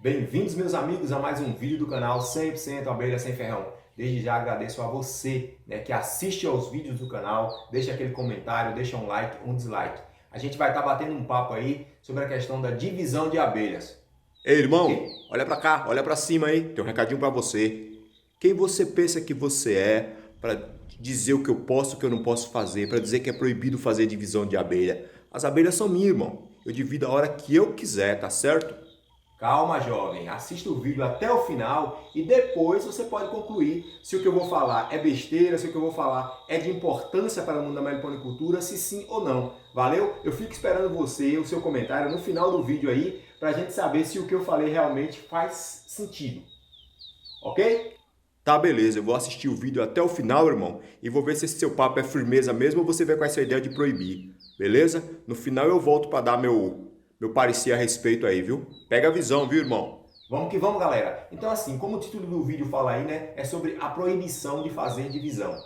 Bem-vindos, meus amigos, a mais um vídeo do canal 100% Abelha Sem Ferrão. Desde já agradeço a você, que assiste aos vídeos do canal, deixa aquele comentário, deixa um like, um dislike. A gente vai estar batendo um papo aí sobre a questão da divisão de abelhas. Ei, irmão, olha pra cá, olha pra cima aí, tem um recadinho pra você. Quem você pensa que você é pra dizer o que eu posso e o que eu não posso fazer, pra dizer que é proibido fazer divisão de abelha? As abelhas são minhas, irmão. Eu divido a hora que eu quiser, tá certo? Calma, jovem, assista o vídeo até o final e depois você pode concluir se o que eu vou falar é besteira, se o que eu vou falar é de importância para o mundo da meliponicultura, se sim ou não. Valeu? Eu fico esperando você, o seu comentário no final do vídeo aí, para a gente saber se o que eu falei realmente faz sentido. Ok? Tá, beleza, eu vou assistir o vídeo até o final, irmão, e vou ver se esse seu papo é firmeza mesmo ou você vai com essa ideia de proibir, beleza? No final eu volto pra dar meu parecer a respeito aí, viu? Pega a visão, viu, irmão? Vamos que vamos, galera. Então, assim, como o título do vídeo fala aí, é sobre a proibição de fazer divisão,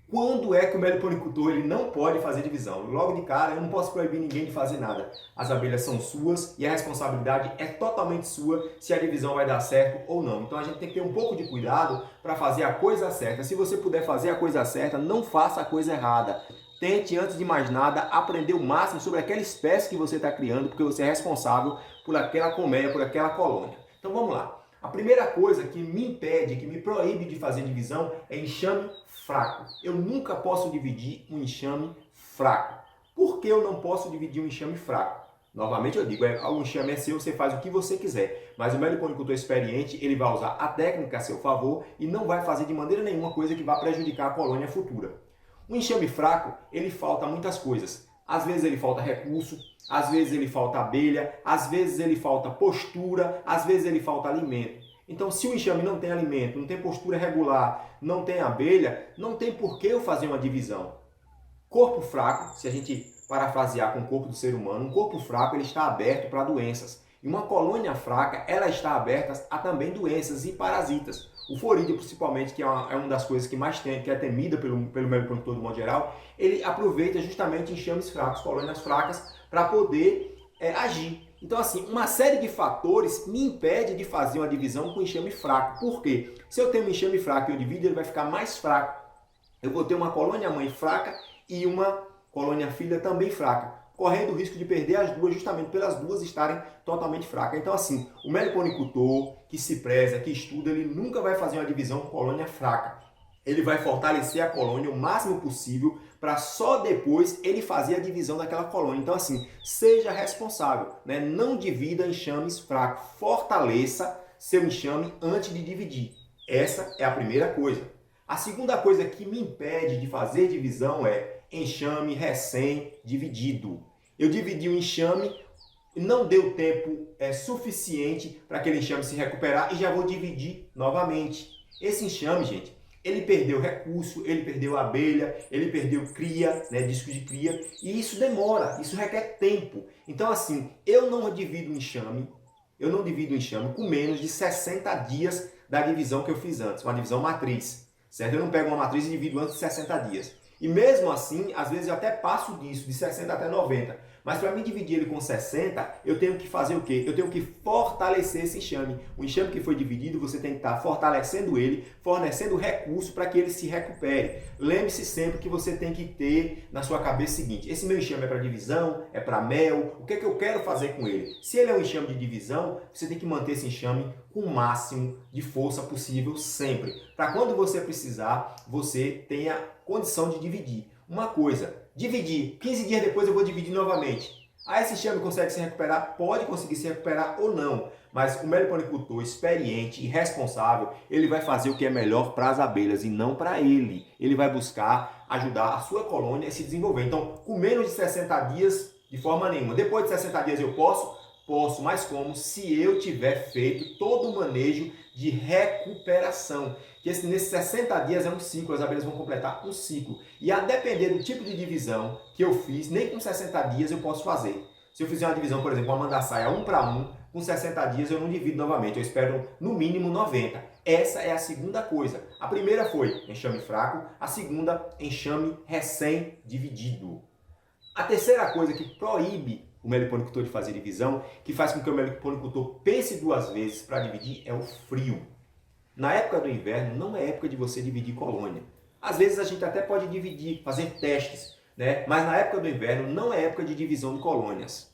Quando é que o meliponicultor ele não pode fazer divisão? Logo de cara, eu não posso proibir ninguém de fazer nada. As abelhas são suas e a responsabilidade é totalmente sua se a divisão vai dar certo ou não. Então a gente tem que ter um pouco de cuidado para fazer a coisa certa. Se você puder fazer a coisa certa, não faça a coisa errada. Tente, antes de mais nada, aprender o máximo sobre aquela espécie que você está criando, porque você é responsável por aquela colmeia, por aquela colônia. Então vamos lá. A primeira coisa que me impede, que me proíbe de fazer divisão é enxame fraco. Eu nunca posso dividir um enxame fraco. Por que eu não posso dividir um enxame fraco? Novamente eu digo, o enxame é seu, você faz o que você quiser. Mas o meliponicultor experiente, ele vai usar a técnica a seu favor e não vai fazer de maneira nenhuma coisa que vá prejudicar a colônia futura. O enxame fraco, ele falta muitas coisas. Às vezes ele falta recurso, às vezes ele falta abelha, às vezes ele falta postura, às vezes ele falta alimento. Então, se o enxame não tem alimento, não tem postura regular, não tem abelha, não tem por que eu fazer uma divisão. Corpo fraco, se a gente parafrasear com o corpo do ser humano, um corpo fraco ele está aberto para doenças. E uma colônia fraca, ela está aberta a também doenças e parasitas. O florídeo, principalmente, que é uma das coisas que mais tem, que é temida pelo meliponicultor do modo geral, ele aproveita justamente enxames fracos, colônias fracas, para poder agir. Então, assim, uma série de fatores me impede de fazer uma divisão com enxame fraco. Por quê? Se eu tenho um enxame fraco e eu divido, ele vai ficar mais fraco. Eu vou ter uma colônia mãe fraca e uma colônia filha também fraca, correndo o risco de perder as duas justamente pelas duas estarem totalmente fracas. Então, assim, o meliponicultor que se preza, que estuda, ele nunca vai fazer uma divisão com colônia fraca. Ele vai fortalecer a colônia o máximo possível para só depois ele fazer a divisão daquela colônia. Então, assim, seja responsável, Não divida enxames fracos. Fortaleça seu enxame antes de dividir. Essa é a primeira coisa. A segunda coisa que me impede de fazer divisão é enxame recém-dividido. Eu dividi o enxame, não deu tempo suficiente para aquele enxame se recuperar e já vou dividir novamente. Esse enxame, gente, ele perdeu recurso, ele perdeu abelha, ele perdeu cria, disco de cria, e isso demora, isso requer tempo. Então, assim, eu não divido o enxame com menos de 60 dias da divisão que eu fiz antes, uma divisão matriz. Certo? Eu não pego uma matriz e divido antes de 60 dias. E mesmo assim, às vezes eu até passo disso, de 60 até 90. Mas para mim dividir ele com 60, eu tenho que fazer o quê? Eu tenho que fortalecer esse enxame. O enxame que foi dividido, você tem que estar fortalecendo ele, fornecendo recurso para que ele se recupere. Lembre-se sempre que você tem que ter na sua cabeça o seguinte: esse meu enxame é para divisão, é para mel, o que é que eu quero fazer com ele? Se ele é um enxame de divisão, você tem que manter esse enxame com o máximo de força possível sempre. Para quando você precisar, você tenha condição de dividir. Uma coisa, dividir, 15 dias depois eu vou dividir novamente. Esse enxame consegue se recuperar? Pode conseguir se recuperar ou não. Mas o meliponicultor experiente e responsável, ele vai fazer o que é melhor para as abelhas e não para ele. Ele vai buscar ajudar a sua colônia a se desenvolver. Então, com menos de 60 dias, de forma nenhuma. Depois de 60 dias eu posso? Posso, mas como? Se eu tiver feito todo o manejo de recuperação. Que nesses 60 dias é um ciclo, as abelhas vão completar um ciclo. E a depender do tipo de divisão que eu fiz, nem com 60 dias eu posso fazer. Se eu fizer uma divisão, por exemplo, uma mandaçaia 1 para 1, com 60 dias eu não divido novamente, eu espero no mínimo 90. Essa é a segunda coisa. A primeira foi enxame fraco, a segunda, enxame recém-dividido. A terceira coisa que proíbe o meliponicultor de fazer divisão, que faz com que o meliponicultor pense duas vezes para dividir, é o frio. Na época do inverno não é época de você dividir colônia. Às vezes a gente até pode dividir, fazer testes, né? Mas na época do inverno não é época de divisão de colônias.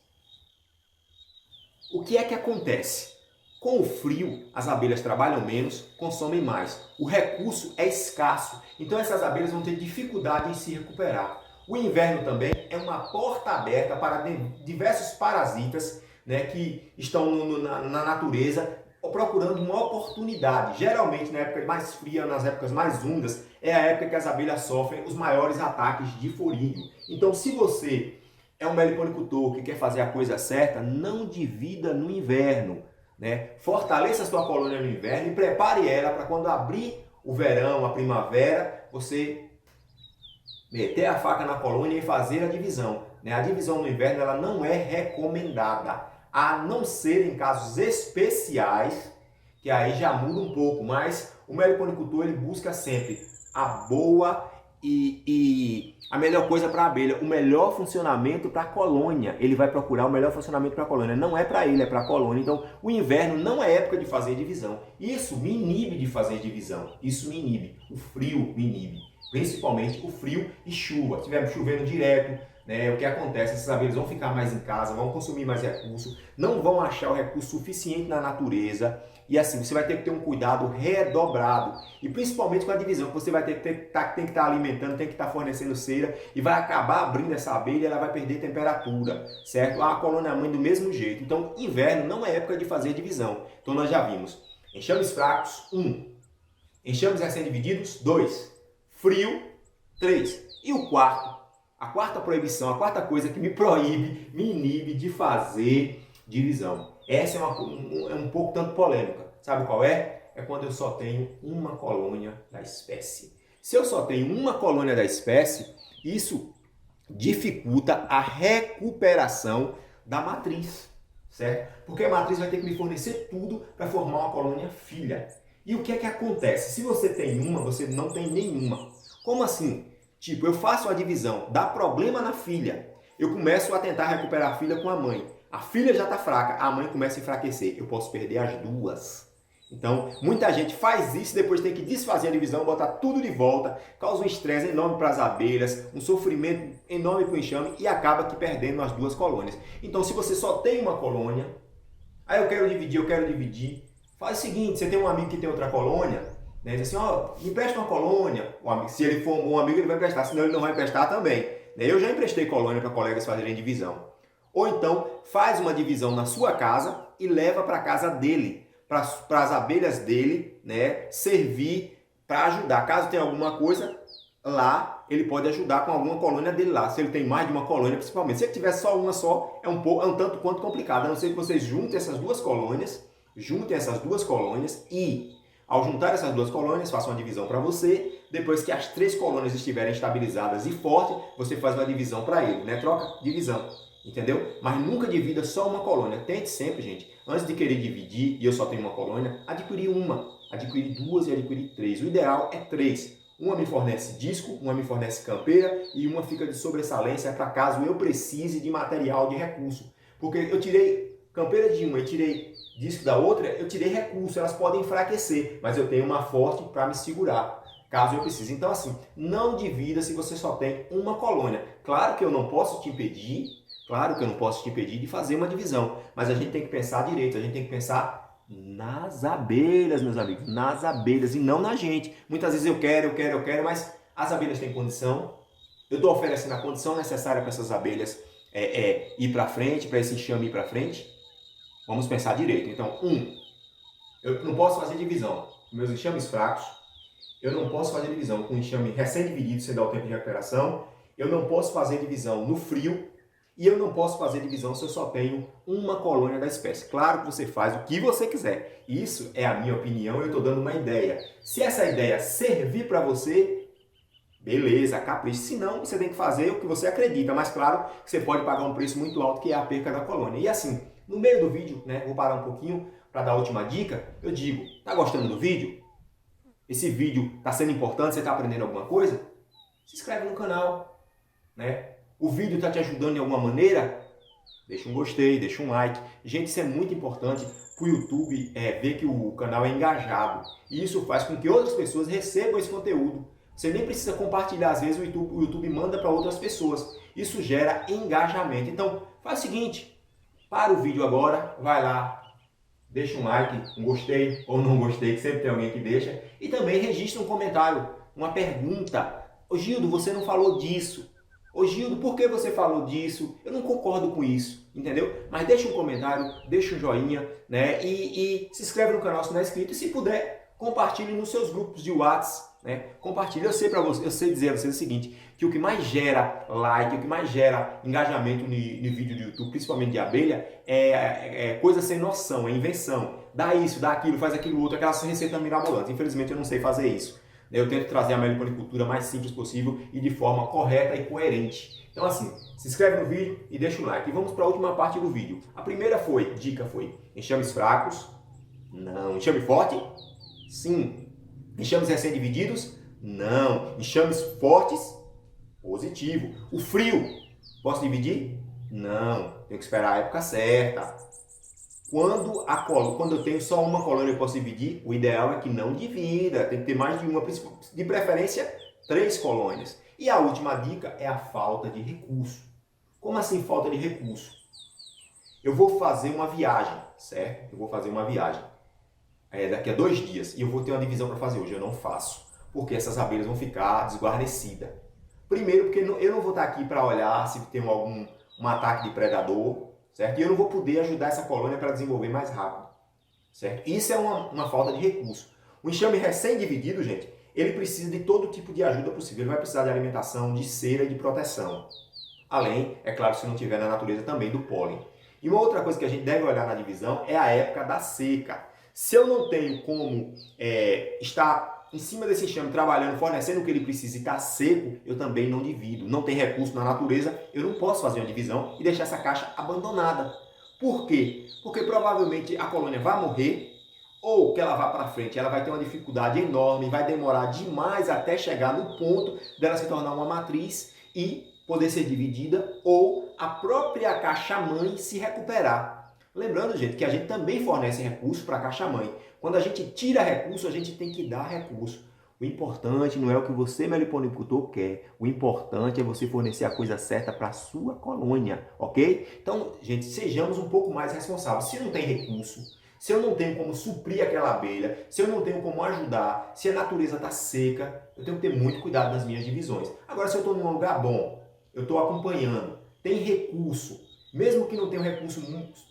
O que é que acontece? Com o frio, as abelhas trabalham menos, consomem mais. O recurso é escasso, então essas abelhas vão ter dificuldade em se recuperar. O inverno também é uma porta aberta para diversos parasitas, né, que estão na natureza procurando uma oportunidade. Geralmente, na época mais fria, nas épocas mais úmidas, é a época que as abelhas sofrem os maiores ataques de forídeo. Então, se você é um meliponicultor que quer fazer a coisa certa, não divida no inverno, né? Fortaleça a sua colônia no inverno e prepare ela para quando abrir o verão, a primavera, você meter a faca na colônia e fazer a divisão, né? A divisão no inverno ela não é recomendada, a não ser em casos especiais, que aí já muda um pouco, mas o meliponicultor ele busca sempre a boa e a melhor coisa para a abelha, o melhor funcionamento para a colônia. Ele vai procurar o melhor funcionamento para a colônia, não é para ele, é para a colônia. Então, o inverno não é época de fazer divisão. Isso me inibe de fazer divisão, isso me inibe, o frio me inibe. Principalmente o frio e chuva. Se estiver chovendo direto, né, o que acontece? Essas abelhas vão ficar mais em casa, vão consumir mais recursos, não vão achar o recurso suficiente na natureza e assim você vai ter que ter um cuidado redobrado. E principalmente com a divisão, que você vai ter que estar alimentando, tem que estar fornecendo cera e vai acabar abrindo essa abelha e ela vai perder temperatura, certo? A colônia mãe do mesmo jeito. Então, inverno não é época de fazer divisão. Então, nós já vimos enxames fracos, 1. Enxames recém-divididos, 2. Frio, 3. E o quarto, a quarta proibição, a quarta coisa que me proíbe, me inibe de fazer divisão. Essa é um pouco tanto polêmica. Sabe qual é? É quando eu só tenho uma colônia da espécie. Se eu só tenho uma colônia da espécie, isso dificulta a recuperação da matriz, certo? Porque a matriz vai ter que me fornecer tudo para formar uma colônia filha. E o que é que acontece? Se você tem uma, você não tem nenhuma. Como assim? Tipo, eu faço a divisão, dá problema na filha. Eu começo a tentar recuperar a filha com a mãe. A filha já está fraca, a mãe começa a enfraquecer. Eu posso perder as duas. Então, muita gente faz isso, depois tem que desfazer a divisão, botar tudo de volta, causa um estresse enorme para as abelhas, um sofrimento enorme para o enxame e acaba aqui perdendo as duas colônias. Então, se você só tem uma colônia, aí eu quero dividir, faz o seguinte, você tem um amigo que tem outra colônia, né? Diz assim, ó, me presta uma colônia. O amigo, se ele for um bom amigo, ele vai emprestar, senão ele não vai emprestar também. Né? Eu já emprestei colônia para colegas fazerem divisão. Ou então, faz uma divisão na sua casa e leva para a casa dele, para as abelhas dele, né, servir para ajudar. Caso tenha alguma coisa lá, ele pode ajudar com alguma colônia dele lá. Se ele tem mais de uma colônia, principalmente. Se ele tiver só uma só, é um tanto quanto complicado. A não ser que vocês juntem essas duas colônias e, ao juntar essas duas colônias, façam uma divisão para você. Depois que as 3 colônias estiverem estabilizadas e fortes, você faz uma divisão para ele, né? Troca, divisão. Entendeu? Mas nunca divida só uma colônia. Tente sempre, gente, antes de querer dividir, e eu só tenho uma colônia, adquirir uma, adquirir 2 e adquirir 3. O ideal é 3. Uma me fornece disco, uma me fornece campeira e uma fica de sobressalência para caso eu precise de material de recurso. Porque eu tirei campeira de uma e tirei disco da outra, eu tirei recurso, elas podem enfraquecer, mas eu tenho uma forte para me segurar, caso eu precise. Então assim, não divida se você só tem uma colônia. Claro que eu não posso te impedir de fazer uma divisão, mas a gente tem que pensar direito, a gente tem que pensar nas abelhas, meus amigos, nas abelhas e não na gente. Muitas vezes eu quero, mas as abelhas têm condição, eu estou oferecendo a condição necessária para essas abelhas ir para frente, para esse enxame ir para frente. Vamos pensar direito. Então, eu não posso fazer divisão com meus enxames fracos, eu não posso fazer divisão com enxame recém-dividido sem dar o tempo de recuperação, eu não posso fazer divisão no frio, e eu não posso fazer divisão se eu só tenho uma colônia da espécie. Claro que você faz o que você quiser. Isso é a minha opinião, eu estou dando uma ideia. Se essa ideia servir para você, beleza, capricho. Se não, você tem que fazer o que você acredita. Mas claro que você pode pagar um preço muito alto, que é a perca da colônia. E assim, no meio do vídeo, né, vou parar um pouquinho para dar a última dica. Eu digo, tá gostando do vídeo? Esse vídeo está sendo importante, você está aprendendo alguma coisa? Se inscreve no canal, né? O vídeo está te ajudando de alguma maneira? deixa um gostei, deixa um like. Gente, isso é muito importante para o YouTube ver que o canal é engajado. E isso faz com que outras pessoas recebam esse conteúdo. Você nem precisa compartilhar, às vezes o YouTube manda para outras pessoas. Isso gera engajamento. Então, faz o seguinte, para o vídeo agora, vai lá, deixa um like, um gostei ou não gostei, que sempre tem alguém que deixa. E também registra um comentário, uma pergunta. Ô Gildo, você não falou disso. Ô Gildo, por que você falou disso? Eu não concordo com isso, entendeu? Mas deixa um comentário, deixa um joinha, né? E se inscreve no canal se não é inscrito. E se puder, compartilhe nos seus grupos de WhatsApp, né? Compartilhe. Eu sei dizer a vocês o seguinte, que o que mais gera like, o que mais gera engajamento no vídeo do YouTube, principalmente de abelha, é coisa sem noção, é invenção. Dá isso, dá aquilo, faz aquilo outro, aquela receita mirabolante. Infelizmente eu não sei fazer isso. Eu tento trazer a meliponicultura mais simples possível e de forma correta e coerente. Então assim, se inscreve no vídeo e deixa o like. E vamos para a última parte do vídeo. A primeira dica foi enxames fracos? Não. Enxame forte? Sim. Enxames recém-divididos? Não. Enxames fortes? Positivo. O frio? Posso dividir? Não. Tenho que esperar a época certa. Quando eu tenho só uma colônia eu posso dividir, o ideal é que não divida, tem que ter mais de uma, de preferência 3 colônias. E a última dica é a falta de recurso. Como assim falta de recurso? Eu vou fazer uma viagem, certo? Eu vou fazer uma viagem daqui a 2 dias e eu vou ter uma divisão para fazer hoje, eu não faço, porque essas abelhas vão ficar desguarnecidas. Primeiro porque eu não vou estar aqui para olhar se tem um ataque de predador, certo? E eu não vou poder ajudar essa colônia para desenvolver mais rápido, certo? Isso é uma falta de recurso. O enxame recém-dividido, gente, ele precisa de todo tipo de ajuda possível. Ele vai precisar de alimentação, de cera e de proteção. Além, é claro, se não tiver na natureza, também do pólen. E uma outra coisa que a gente deve olhar na divisão é a época da seca. Se eu não tenho como estar em cima desse enxame, trabalhando, fornecendo o que ele precisa e está seco, eu também não divido. Não tem recurso na natureza, eu não posso fazer uma divisão e deixar essa caixa abandonada. Por quê? Porque provavelmente a colônia vai morrer ou que ela vá para frente, ela vai ter uma dificuldade enorme, vai demorar demais até chegar no ponto dela se tornar uma matriz e poder ser dividida ou a própria caixa-mãe se recuperar. Lembrando, gente, que a gente também fornece recursos para a caixa-mãe. Quando a gente tira recurso, a gente tem que dar recurso. O importante não é o que você, meliponicultor, quer. O importante é você fornecer a coisa certa para a sua colônia, ok? Então, gente, sejamos um pouco mais responsáveis. Se não tem recurso, se eu não tenho como suprir aquela abelha, se eu não tenho como ajudar, se a natureza está seca, eu tenho que ter muito cuidado nas minhas divisões. Agora, se eu estou num lugar bom, eu estou acompanhando, tem recurso, mesmo que não tenha recurso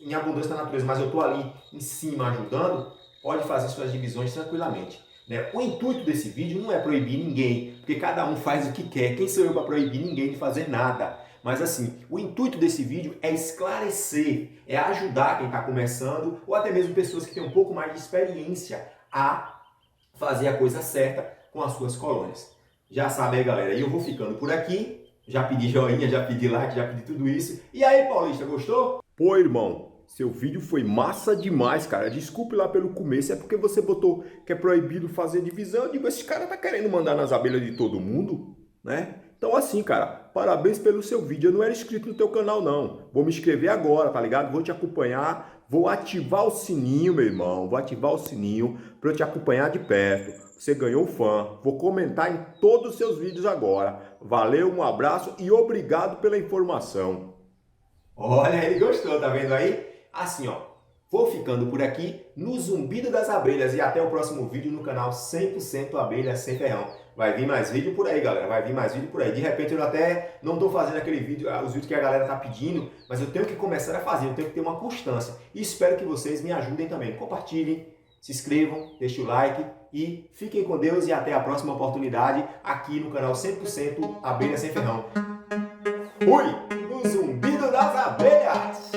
em abundância na natureza, mas eu estou ali em cima ajudando, pode fazer suas divisões tranquilamente. Né? O intuito desse vídeo não é proibir ninguém, porque cada um faz o que quer. Quem sou eu para proibir ninguém de fazer nada? Mas assim, o intuito desse vídeo é esclarecer, é ajudar quem está começando, ou até mesmo pessoas que têm um pouco mais de experiência a fazer a coisa certa com as suas colônias. Já sabe aí, galera, eu vou ficando por aqui. Já pedi joinha, já pedi like, já pedi tudo isso. E aí, Paulista, gostou? Pô, irmão, seu vídeo foi massa demais, cara. Desculpe lá pelo começo, é porque você botou que é proibido fazer divisão. Eu digo, esse cara tá querendo mandar nas abelhas de todo mundo, né? Então assim, cara, parabéns pelo seu vídeo. Eu não era inscrito no teu canal, não. Vou me inscrever agora, tá ligado? Vou te acompanhar, vou ativar o sininho, meu irmão. Vou ativar o sininho pra eu te acompanhar de perto. Você ganhou fã. Vou comentar em todos os seus vídeos agora. Valeu, um abraço e obrigado pela informação. Olha, ele gostou, tá vendo aí? Assim, ó, vou ficando por aqui no Zumbido das Abelhas e até o próximo vídeo no canal 100% Abelha Sem Ferrão. Vai vir mais vídeo por aí, galera, vai vir mais vídeo por aí. De repente eu até não tô fazendo aquele vídeo, os vídeos que a galera tá pedindo, mas eu tenho que começar a fazer, eu tenho que ter uma constância. E espero que vocês me ajudem também. Compartilhem, se inscrevam, deixem o like e fiquem com Deus e até a próxima oportunidade aqui no canal 100% Abelha Sem Ferrão. Fui! No Zumbido das Abelhas!